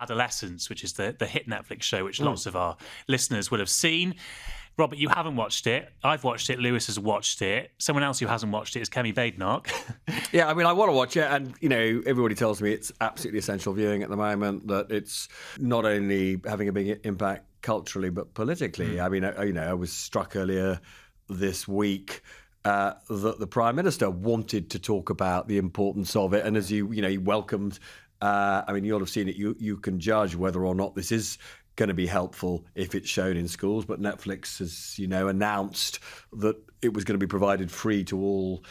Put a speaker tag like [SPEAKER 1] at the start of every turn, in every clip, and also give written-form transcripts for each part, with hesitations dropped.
[SPEAKER 1] Adolescence, which is the hit Netflix show, which lots of our listeners will have seen. Robert, you haven't watched it. I've watched it. Lewis has watched it. Someone else who hasn't watched it is Kemi Badenoch.
[SPEAKER 2] Yeah, I mean, I want to watch it. And, everybody tells me it's absolutely essential viewing at the moment, that it's not only having a big impact culturally, but politically. I mean, I was struck earlier this week that the Prime Minister wanted to talk about the importance of it. And as he welcomed, you'll have seen it. You can judge whether or not this is going to be helpful if it's shown in schools. But Netflix has, announced that it was going to be provided free to all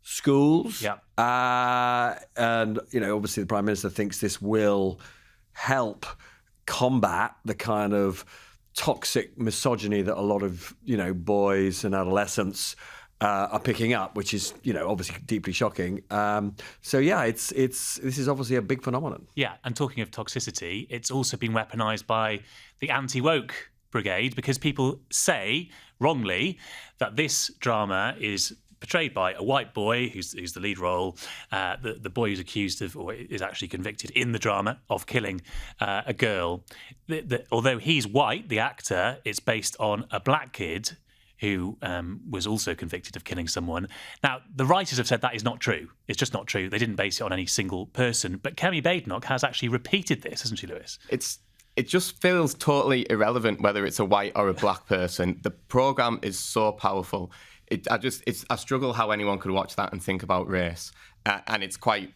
[SPEAKER 2] schools.
[SPEAKER 1] Yeah.
[SPEAKER 2] And, obviously the Prime Minister thinks this will help combat the kind of toxic misogyny that a lot of, boys and adolescents are picking up, which is, obviously deeply shocking. This is obviously a big phenomenon.
[SPEAKER 1] Yeah, and talking of toxicity, it's also been weaponised by the anti-woke brigade, because people say, wrongly, that this drama is portrayed by a white boy who's the lead role, the boy who's accused of, or is actually convicted in the drama of killing a girl. Although he's white, the actor, it's based on a black kid who was also convicted of killing someone. Now, the writers have said that is not true. It's just not true. They didn't base it on any single person. But Kemi Badenoch has actually repeated this, hasn't she, Lewis?
[SPEAKER 3] It just feels totally irrelevant whether it's a white or a black person. The programme is so powerful. I struggle how anyone could watch that and think about race. And it's quite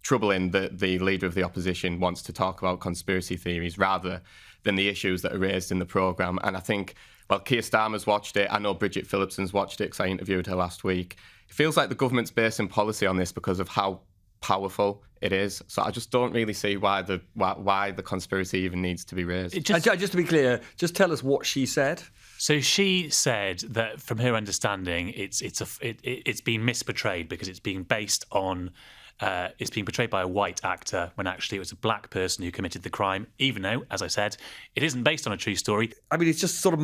[SPEAKER 3] troubling that the leader of the opposition wants to talk about conspiracy theories rather than the issues that are raised in the programme. And I think, Keir Starmer's watched it. I know Bridget Phillipson's watched it because I interviewed her last week. It feels like the government's basing policy on this because of how powerful it is. So I just don't really see why the conspiracy even needs to be raised.
[SPEAKER 2] Just to be clear, just tell us what she said.
[SPEAKER 1] So she said that, from her understanding, it's been misportrayed because it's being based on. It's being portrayed by a white actor when actually it was a black person who committed the crime, even though, as I said, it isn't based on a true story.
[SPEAKER 2] I mean, it's just sort of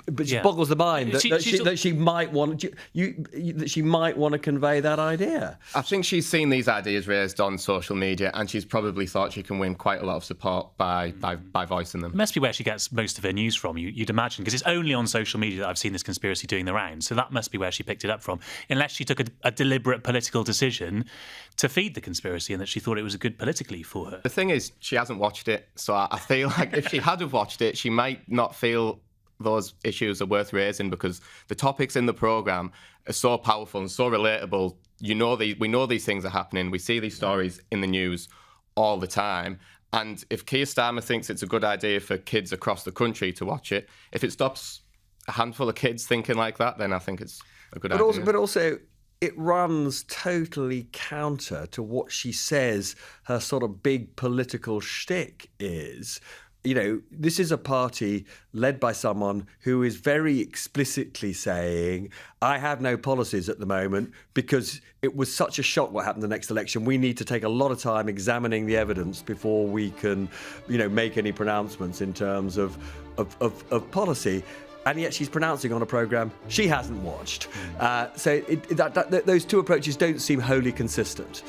[SPEAKER 2] but it boggles the mind that she might want to convey that idea.
[SPEAKER 3] I think she's seen these ideas raised on social media, and she's probably thought she can win quite a lot of support by voicing them.
[SPEAKER 1] It must be where she gets most of her news from, you'd imagine, because it's only on social media that I've seen this conspiracy doing the rounds. So that must be where she picked it up from, unless she took a deliberate political decision to feed the conspiracy and that she thought it was good politically for her.
[SPEAKER 3] The thing is, she hasn't watched it, so I feel like if she had have watched it, she might not feel those issues are worth raising, because the topics in the programme are so powerful and so relatable. We know these things are happening. We see these stories in the news all the time. And if Keir Starmer thinks it's a good idea for kids across the country to watch it, if it stops a handful of kids thinking like that, then I think it's a good idea.
[SPEAKER 2] But also, it runs totally counter to what she says her sort of big political shtick is. This is a party led by someone who is very explicitly saying, I have no policies at the moment because it was such a shock what happened the next election. We need to take a lot of time examining the evidence before we can, make any pronouncements in terms of policy. And yet she's pronouncing on a programme she hasn't watched. So those two approaches don't seem wholly consistent.